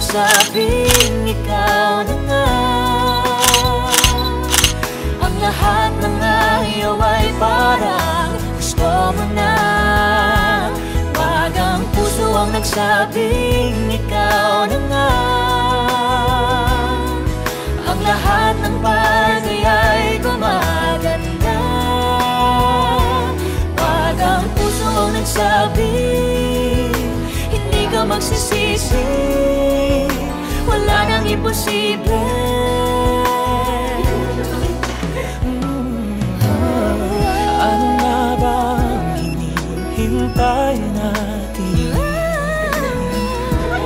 nagsabing ikaw na nga. Ang lahat ng ayaw ay parang gusto mo na. Wag ang puso ang nagsabing ikaw na nga. Ang lahat ng bagay ay gumaganda. Wag ang puso ang nagsabing hindi ka magsisisi. Wala nang imposible. Ano nga ba ang hinihintay natin?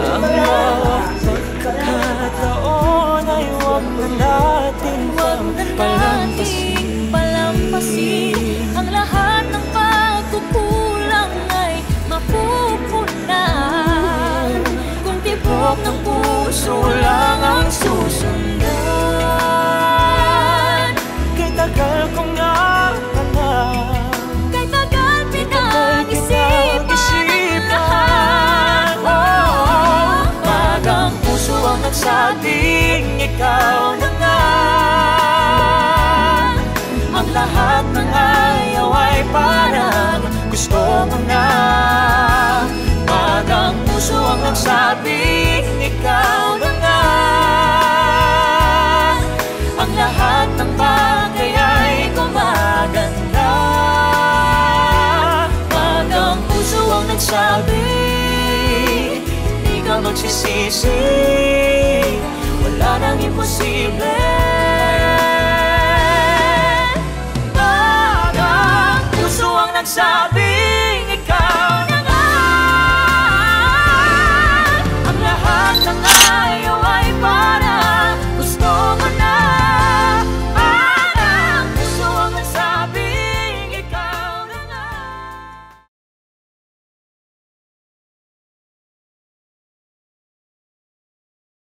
Ang bawat pagkakataon ay huwag na natin palampasin. Ang lahat ng pagkukulang ay mapupunan kung tibok ng puso lang ang susundan. Kay tagal ko nga hanap, kay tagal pinag-isipan ang lahat. Wag ang puso ang nagsabing ikaw na nga. Ang lahat ng ayaw ay parang gusto mo na. Wag ang puso ang nagsabing ikaw na nga. Ang lahat ng bagay ay gumaganda. Wag ang puso ang nagsabing hindi ka magsisisi. Wala nang imposible. Wag ang puso ang nagsabi